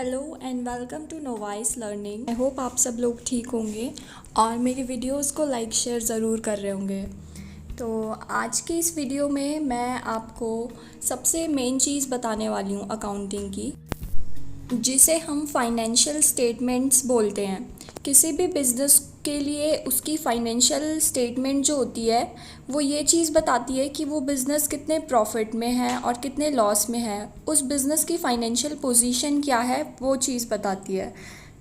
Hello and welcome to novice learning. I hope आप सब लोग ठीक होंगे और मेरी वीडियोस को लाइक शेयर ज़रूर कर रहे होंगे। तो आज की इस वीडियो में मैं आपको सबसे मेन चीज़ बताने वाली हूँ अकाउंटिंग की, जिसे हम फाइनेंशियल स्टेटमेंट्स बोलते हैं। किसी भी बिज़नेस के लिए उसकी फाइनेंशियल स्टेटमेंट जो होती है वो ये चीज़ बताती है कि वो बिज़नेस कितने प्रॉफिट में है और कितने लॉस में है। उस बिज़नेस की फाइनेंशियल पोजीशन क्या है वो चीज़ बताती है।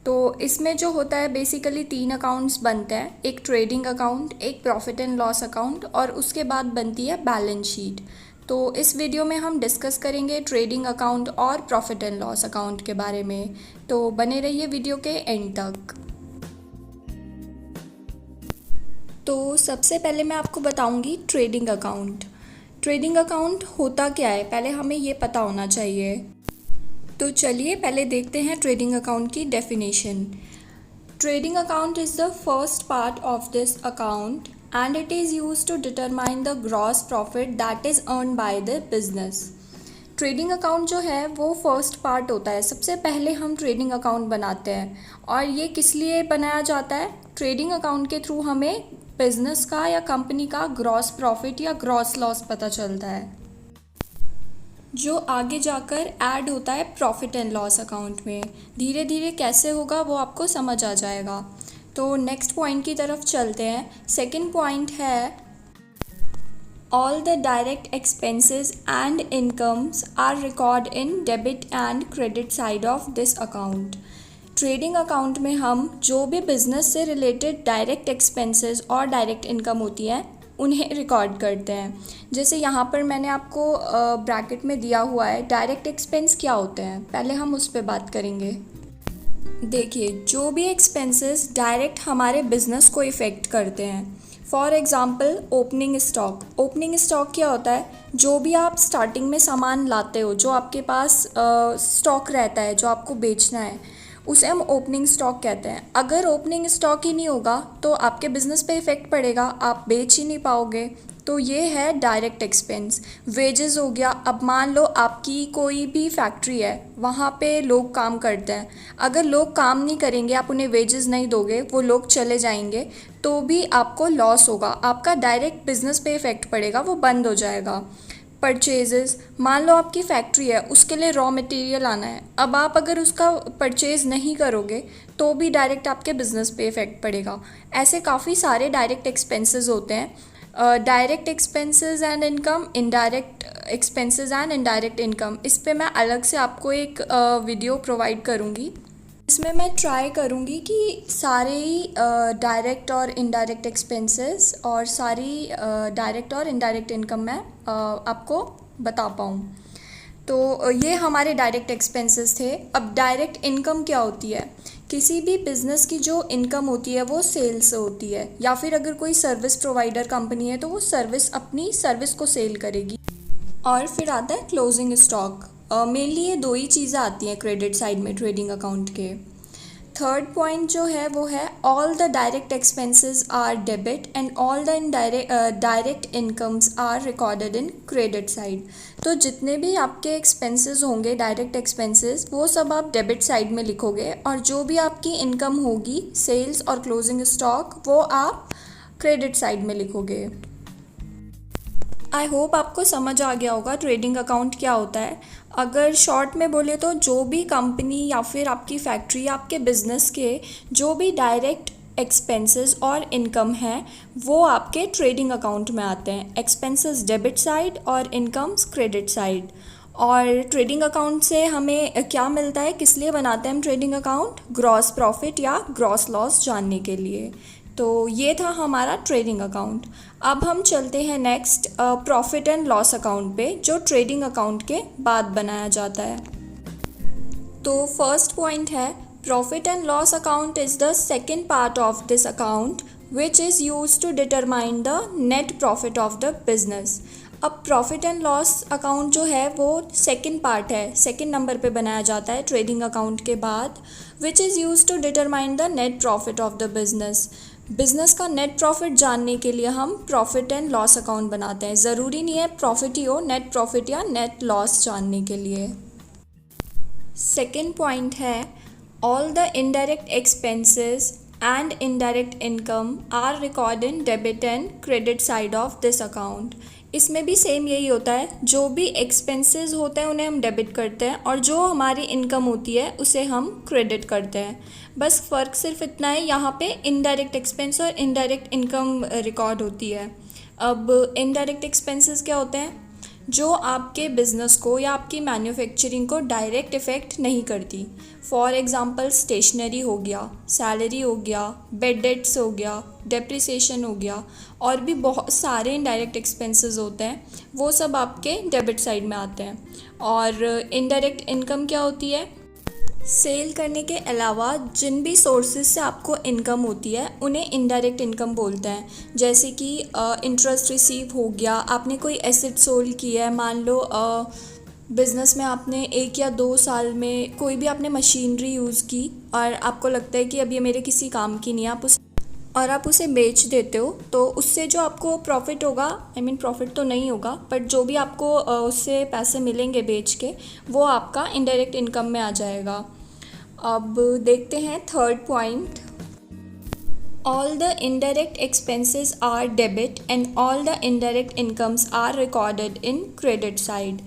तो इसमें जो होता है बेसिकली 3 अकाउंट्स बनते हैं, एक ट्रेडिंग अकाउंट, एक प्रॉफिट एंड लॉस अकाउंट और उसके बाद बनती है बैलेंस शीट। तो इस वीडियो में हम डिस्कस करेंगे ट्रेडिंग अकाउंट और प्रॉफिट एंड लॉस अकाउंट के बारे में। तो बने रहिए वीडियो के एंड तक। तो सबसे पहले मैं आपको बताऊंगी ट्रेडिंग अकाउंट। ट्रेडिंग अकाउंट होता क्या है, पहले हमें ये पता होना चाहिए। तो चलिए पहले देखते हैं ट्रेडिंग अकाउंट की definition. Trading account is the first part of this account and it is used to determine the gross profit that is earned by the business। Trading account जो है वो फर्स्ट पार्ट होता है। सबसे पहले हम trading account बनाते हैं और ये किस लिए बनाया जाता है? ट्रेडिंग अकाउंट के थ्रू हमें बिजनेस का या कंपनी का ग्रॉस प्रॉफिट या ग्रॉस लॉस पता चलता है, जो आगे जाकर ऐड होता है प्रॉफिट एंड लॉस अकाउंट में। धीरे धीरे कैसे होगा वो आपको समझ आ जाएगा। तो नेक्स्ट पॉइंट की तरफ चलते हैं। सेकंड पॉइंट है all the direct expenses and incomes are record in debit and credit side of this account. Trading account में हम जो भी बिजनेस से रिलेटेड डायरेक्ट एक्सपेंसेस और डायरेक्ट इनकम होती है उन्हें रिकॉर्ड करते हैं। जैसे यहाँ पर मैंने आपको ब्रैकेट में दिया हुआ है डायरेक्ट एक्सपेंस क्या होते हैं, पहले हम उस पर बात करेंगे। देखिए, जो भी एक्सपेंसेस डायरेक्ट हमारे बिजनेस को इफ़ेक्ट करते हैं, for example opening stock. Opening stock क्या होता है? जो भी आप स्टार्टिंग में सामान लाते हो, जो आपके पास स्टॉक रहता है जो आपको बेचना है, उसे हम ओपनिंग स्टॉक कहते हैं। अगर ओपनिंग स्टॉक ही नहीं होगा तो आपके बिज़नेस पे इफ़ेक्ट पड़ेगा, आप बेच ही नहीं पाओगे। तो ये है डायरेक्ट एक्सपेंस। वेजेस हो गया। अब मान लो आपकी कोई भी फैक्ट्री है, वहाँ पे लोग काम करते हैं। अगर लोग काम नहीं करेंगे, आप उन्हें वेजेस नहीं दोगे, वो लोग चले जाएंगे, तो भी आपको लॉस होगा, आपका डायरेक्ट बिजनेस पे इफ़ेक्ट पड़ेगा, वो बंद हो जाएगा। परचेजेस, मान लो आपकी फैक्ट्री है, उसके लिए रॉ मटेरियल आना है। अब आप अगर उसका परचेज़ नहीं करोगे तो भी डायरेक्ट आपके बिज़नेस पे इफ़ेक्ट पड़ेगा। ऐसे काफ़ी सारे डायरेक्ट एक्सपेंसेस होते हैं। Direct expenses and income, indirect expenses and indirect income, इस पे मैं अलग से आपको एक वीडियो प्रोवाइड करूँगी। इसमें मैं ट्राई करूँगी कि सारे ही डायरेक्ट और इनडायरेक्ट एक्सपेंसेस और सारी डायरेक्ट और इनडायरेक्ट इनकम मैं आपको बता पाऊँ। तो ये हमारे डायरेक्ट एक्सपेंसेस थे। अब डायरेक्ट इनकम क्या होती है? किसी भी बिज़नेस की जो इनकम होती है वो सेल्स से होती है, या फिर अगर कोई सर्विस प्रोवाइडर कंपनी है तो वो अपनी सर्विस को सेल करेगी। और फिर आता है क्लोजिंग स्टॉक। मेनली ये दो ही चीज़ें आती हैं क्रेडिट साइड में ट्रेडिंग अकाउंट के। थर्ड पॉइंट जो है वो है all the direct expenses are debit and all the direct incomes are recorded in credit side. तो जितने भी आपके एक्सपेंसेस होंगे डायरेक्ट एक्सपेंसेस, वो सब आप डेबिट साइड में लिखोगे, और जो भी आपकी इनकम होगी सेल्स और क्लोजिंग स्टॉक, वो आप क्रेडिट साइड में लिखोगे। आई होप आपको समझ आ गया होगा ट्रेडिंग अकाउंट क्या होता है। अगर शॉर्ट में बोले तो जो भी कंपनी या फिर आपकी फैक्ट्री या आपके बिज़नेस के जो भी डायरेक्ट एक्सपेंसेस और इनकम है वो आपके ट्रेडिंग अकाउंट में आते हैं। एक्सपेंसेस डेबिट साइड और इनकम्स क्रेडिट साइड। और ट्रेडिंग अकाउंट से हमें क्या मिलता है, किस लिए बनाते हैं हम ट्रेडिंग अकाउंट? ग्रॉस प्रॉफिट या ग्रॉस लॉस जानने के लिए। तो ये था हमारा ट्रेडिंग अकाउंट। अब हम चलते हैं next profit and loss account पे, जो ट्रेडिंग अकाउंट के बाद बनाया जाता है। तो फर्स्ट पॉइंट है profit and loss account is the second part of this account which is use to determine the net profit of the business. अब प्रॉफिट एंड लॉस अकाउंट जो है वो सेकंड पार्ट है, सेकंड नंबर पे बनाया जाता है ट्रेडिंग अकाउंट के बाद, which is use to determine the net profit of the business. Business का नेट प्रॉफिट जानने के लिए हम प्रॉफिट एंड लॉस अकाउंट बनाते हैं। ज़रूरी नहीं है प्रॉफिट ही हो, नेट प्रॉफिट या नेट लॉस जानने के लिए। सेकेंड पॉइंट है all the indirect expenses and indirect income are record in debit and credit side of this account. इसमें भी सेम यही होता है, जो भी एक्सपेंसेस होते हैं उन्हें हम डेबिट करते हैं और जो हमारी इनकम होती है उसे हम क्रेडिट करते हैं। बस फ़र्क सिर्फ इतना है, यहाँ पे इनडायरेक्ट एक्सपेंस और इनडायरेक्ट इनकम रिकॉर्ड होती है। अब इनडायरेक्ट एक्सपेंसेस क्या होते हैं? जो आपके बिज़नेस को या आपकी मैन्युफैक्चरिंग को डायरेक्ट इफ़ेक्ट नहीं करती। फॉर एग्ज़ाम्पल स्टेशनरी हो गया, सैलरी हो गया, बेड डेट्स हो गया, डेप्रिसिएशन हो गया, और भी बहुत सारे इनडायरेक्ट एक्सपेंसेस होते हैं, वो सब आपके डेबिट साइड में आते हैं। और इनडायरेक्ट इनकम क्या होती है? सेल करने के अलावा जिन भी सोर्सेज से आपको इनकम होती है उन्हें इनडायरेक्ट इनकम बोलते हैं। जैसे कि इंटरेस्ट रिसीव हो गया, आपने कोई एसेट सोल्ड किया है, मान लो बिज़नेस में आपने 1 या 2 साल में कोई भी आपने मशीनरी यूज़ की और आपको लगता है कि अब ये मेरे किसी काम की नहीं है, आप उसे बेच देते हो, तो उससे जो आपको प्रॉफिट होगा, प्रॉफिट तो नहीं होगा, बट जो भी आपको उससे पैसे मिलेंगे बेच के, वो आपका इनडायरेक्ट इनकम में आ जाएगा। अब देखते हैं third point. All the indirect expenses are debit and all the indirect incomes are recorded in credit side.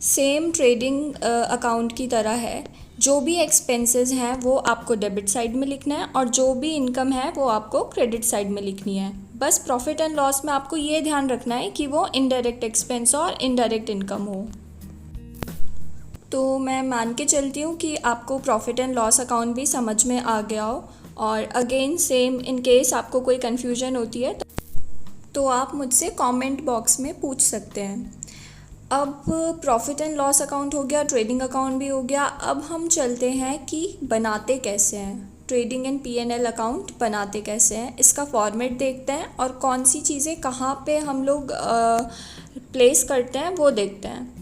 Same trading account की तरह है, जो भी एक्सपेंसेस हैं वो आपको डेबिट साइड में लिखना है और जो भी इनकम है वो आपको क्रेडिट साइड में लिखनी है। बस प्रॉफिट एंड लॉस में आपको ये ध्यान रखना है कि वो इनडायरेक्ट एक्सपेंस और इनडायरेक्ट इनकम हो। तो मैं मान के चलती हूँ कि आपको प्रॉफिट एंड लॉस अकाउंट भी समझ में आ गया हो। और अगेन सेम, इन केस आपको कोई कन्फ्यूजन होती है तो आप मुझसे कमेंट बॉक्स में पूछ सकते हैं। अब प्रॉफिट एंड लॉस अकाउंट हो गया, ट्रेडिंग अकाउंट भी हो गया। अब हम चलते हैं कि बनाते कैसे हैं, ट्रेडिंग एंड P&L अकाउंट बनाते कैसे हैं, इसका फॉर्मेट देखते हैं और कौन सी चीज़ें कहाँ पे हम लोग प्लेस करते हैं वो देखते हैं।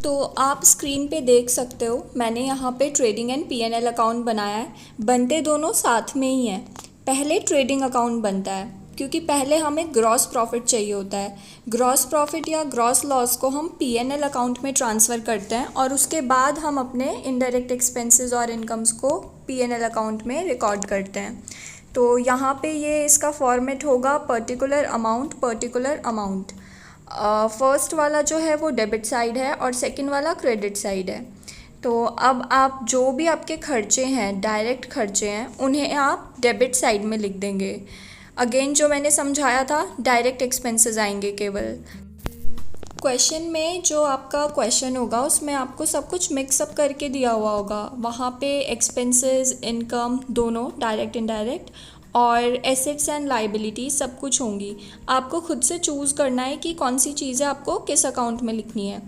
तो आप स्क्रीन पे देख सकते हो, मैंने यहाँ पे ट्रेडिंग एंड P&L अकाउंट बनाया है। बनते दोनों साथ में ही हैं। पहले ट्रेडिंग अकाउंट बनता है क्योंकि पहले हमें ग्रॉस प्रॉफिट चाहिए होता है। ग्रॉस प्रॉफिट या ग्रॉस लॉस को हम P&L अकाउंट में ट्रांसफ़र करते हैं और उसके बाद हम अपने इनडायरेक्ट एक्सपेंसेस और इनकम्स को P&L अकाउंट में रिकॉर्ड करते हैं। तो यहाँ पे ये इसका फॉर्मेट होगा पर्टिकुलर अमाउंट। फर्स्ट वाला जो है वो डेबिट साइड है और सेकंड वाला क्रेडिट साइड है। तो अब आप जो भी आपके खर्चे हैं, डायरेक्ट खर्चे हैं, उन्हें आप डेबिट साइड में लिख देंगे। अगेन जो मैंने समझाया था, डायरेक्ट एक्सपेंसेस आएंगे केवल। क्वेश्चन में जो आपका क्वेश्चन होगा उसमें आपको सब कुछ मिक्सअप करके दिया हुआ होगा। वहाँ पे एक्सपेंसेस, इनकम दोनों, डायरेक्ट इनडायरेक्ट, और एसेट्स एंड लाइबिलिटी सब कुछ होंगी। आपको खुद से चूज़ करना है कि कौन सी चीज़ें आपको किस अकाउंट में लिखनी है।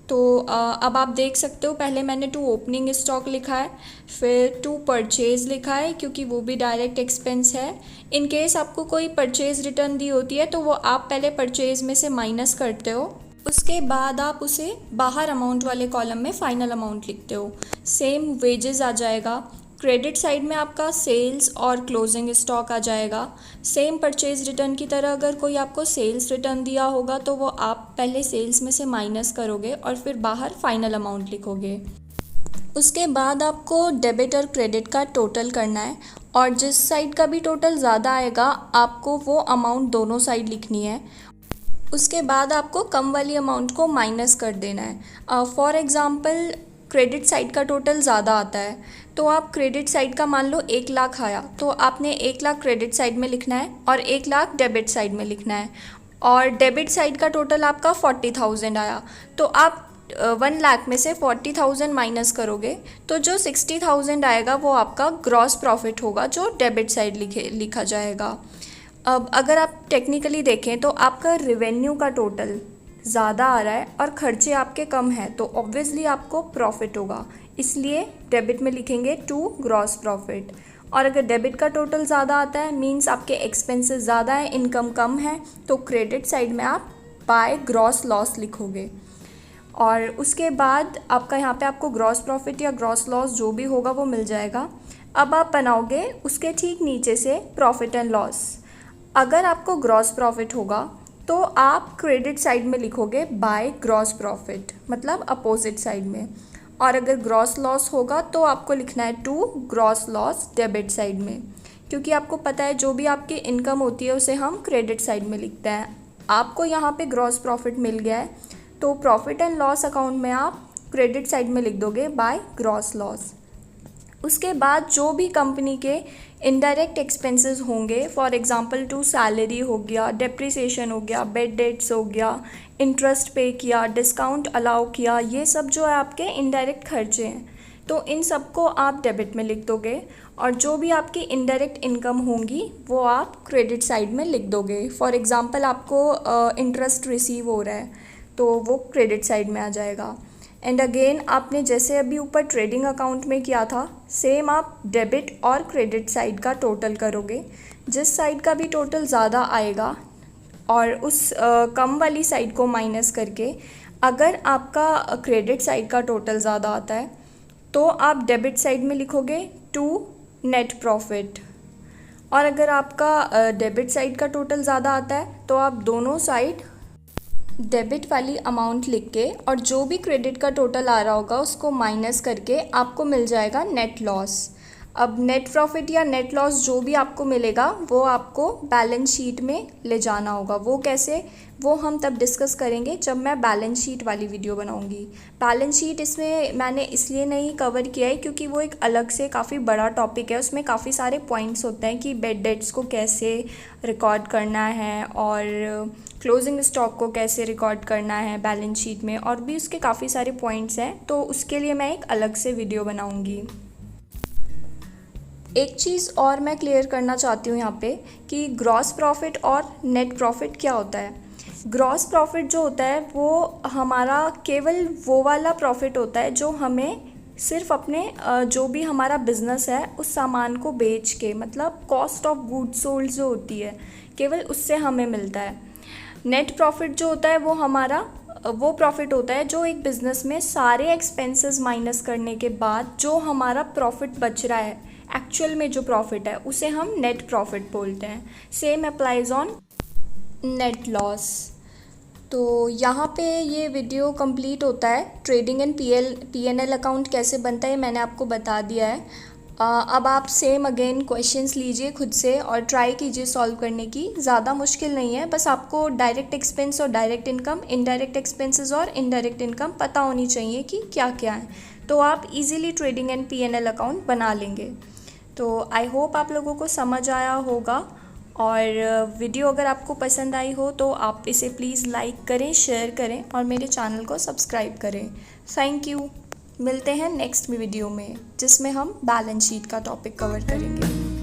तो अब आप देख सकते हो, पहले मैंने टू ओपनिंग स्टॉक लिखा है, फिर टू परचेज़ लिखा है क्योंकि वो भी डायरेक्ट एक्सपेंस है। इन केस आपको कोई परचेज़ रिटर्न दी होती है तो वो आप पहले परचेज़ में से माइनस करते हो, उसके बाद आप उसे बाहर अमाउंट वाले कॉलम में फाइनल अमाउंट लिखते हो। सेम वेजेस आ जाएगा। क्रेडिट साइड में आपका सेल्स और क्लोजिंग स्टॉक आ जाएगा। सेम परचेज रिटर्न की तरह अगर कोई आपको सेल्स रिटर्न दिया होगा तो वो आप पहले सेल्स में से माइनस करोगे और फिर बाहर फाइनल अमाउंट लिखोगे। उसके बाद आपको डेबिट और क्रेडिट का टोटल करना है और जिस साइड का भी टोटल ज़्यादा आएगा आपको वो अमाउंट दोनों साइड लिखनी है। उसके बाद आपको कम वाली अमाउंट को माइनस कर देना है। फॉर एग्ज़ाम्पल क्रेडिट साइड का टोटल ज़्यादा आता है तो आप क्रेडिट साइड का मान लो 1 लाख आया तो आपने 1 लाख क्रेडिट साइड में लिखना है और 1 लाख डेबिट साइड में लिखना है। और डेबिट साइड का टोटल आपका 40,000 आया तो आप 1 लाख में से 40,000 माइनस करोगे तो जो 60,000 आएगा वो आपका ग्रॉस प्रॉफिट होगा जो डेबिट साइड लिखा जाएगा। अब अगर आप टेक्निकली देखें तो आपका रेवेन्यू का टोटल ज़्यादा आ रहा है और खर्चे आपके कम हैं तो ऑब्वियसली आपको प्रॉफिट होगा, इसलिए डेबिट में लिखेंगे टू ग्रॉस प्रॉफिट। और अगर डेबिट का टोटल ज़्यादा आता है मींस आपके एक्सपेंसेस ज़्यादा हैं, इनकम कम है, तो क्रेडिट साइड में आप बाय ग्रॉस लॉस लिखोगे। और उसके बाद आपका यहाँ पे आपको ग्रॉस प्रॉफिट या ग्रॉस लॉस जो भी होगा वो मिल जाएगा। अब आप बनाओगे उसके ठीक नीचे से प्रॉफिट एंड लॉस। अगर आपको ग्रॉस प्रॉफिट होगा तो आप क्रेडिट साइड में लिखोगे बाय ग्रॉस प्रॉफिट, मतलब अपोजिट साइड में। और अगर ग्रॉस लॉस होगा तो आपको लिखना है to gross loss debit side में, क्योंकि आपको पता है जो भी आपकी इनकम होती है उसे हम क्रेडिट साइड में लिखते हैं। आपको यहाँ पे ग्रॉस प्रॉफिट मिल गया है तो प्रॉफिट एंड लॉस अकाउंट में आप क्रेडिट साइड में लिख दोगे बाय ग्रॉस लॉस। उसके बाद जो भी कंपनी के इनडायरेक्ट एक्सपेंसेस होंगे, फॉर एग्जांपल टू सैलरी हो गया, डेप्रिसिएशन हो गया, बेड डेट्स हो गया, इंटरेस्ट पे किया, डिस्काउंट अलाउ किया, ये सब जो है आपके इनडायरेक्ट खर्चे हैं, तो इन सब को आप डेबिट में लिख दोगे। और जो भी आपकी इनडायरेक्ट इनकम होंगी वो आप क्रेडिट साइड में लिख दोगे। फॉर एग्जांपल आपको इंटरेस्ट रिसीव हो रहा है तो वो क्रेडिट साइड में आ जाएगा। एंड अगेन आपने जैसे अभी ऊपर ट्रेडिंग अकाउंट में किया था, सेम आप डेबिट और क्रेडिट साइड का टोटल करोगे। जिस साइड का भी टोटल ज़्यादा आएगा और उस कम वाली साइड को माइनस करके अगर आपका क्रेडिट साइड का टोटल ज़्यादा आता है तो आप डेबिट साइड में लिखोगे टू नेट प्रॉफिट। और अगर आपका डेबिट साइड का टोटल ज़्यादा आता है तो आप दोनों साइड डेबिट वाली अमाउंट लिख के और जो भी क्रेडिट का टोटल आ रहा होगा उसको माइनस करके आपको मिल जाएगा नेट लॉस। अब नेट प्रॉफिट या नेट लॉस जो भी आपको मिलेगा वो आपको बैलेंस शीट में ले जाना होगा। वो कैसे, वो हम तब डिस्कस करेंगे जब मैं बैलेंस शीट वाली वीडियो बनाऊंगी। बैलेंस शीट इसमें मैंने इसलिए नहीं कवर किया है क्योंकि वो एक अलग से काफ़ी बड़ा टॉपिक है, उसमें काफ़ी सारे पॉइंट्स होते हैं कि बेड डेट्स को कैसे रिकॉर्ड करना है और क्लोजिंग स्टॉक को कैसे रिकॉर्ड करना है बैलेंस शीट में, और भी उसके काफ़ी सारे पॉइंट्स हैं, तो उसके लिए मैं एक अलग से वीडियो बनाऊँगी। एक चीज़ और मैं क्लियर करना चाहती हूँ यहाँ पे कि ग्रॉस प्रॉफिट और नेट प्रॉफिट क्या होता है। ग्रॉस प्रॉफिट जो होता है वो हमारा केवल वो वाला प्रॉफिट होता है जो हमें सिर्फ अपने जो भी हमारा बिजनेस है उस सामान को बेच के, मतलब कॉस्ट ऑफ गुड्स सोल्ड जो होती है केवल उससे हमें मिलता है। नेट प्रॉफिट जो होता है वो हमारा वो प्रॉफिट होता है जो एक बिज़नेस में सारे एक्सपेंसेस माइनस करने के बाद जो हमारा प्रॉफिट बच रहा है, एक्चुअल में जो प्रॉफिट है उसे हम नेट प्रॉफिट बोलते हैं। Same applies on net loss. तो यहाँ पे ये वीडियो कंप्लीट होता है। ट्रेडिंग एंड पीएनएल अकाउंट कैसे बनता है मैंने आपको बता दिया है। अब आप सेम अगेन क्वेश्चंस लीजिए खुद से और ट्राई कीजिए सॉल्व करने की। ज़्यादा मुश्किल नहीं है, बस आपको डायरेक्ट एक्सपेंस और डायरेक्ट इनकम, इनडायरेक्ट एक्सपेंसेस और इनडायरेक्ट इनकम पता होनी चाहिए कि क्या क्या है, तो आप easily trading and PNL account बना लेंगे। तो आई होप आप लोगों को समझ आया होगा, और वीडियो अगर आपको पसंद आई हो तो आप इसे प्लीज़ लाइक करें, शेयर करें और मेरे चैनल को सब्सक्राइब करें। Thank you. मिलते हैं नेक्स्ट वीडियो में जिसमें हम बैलेंस शीट का टॉपिक कवर करेंगे।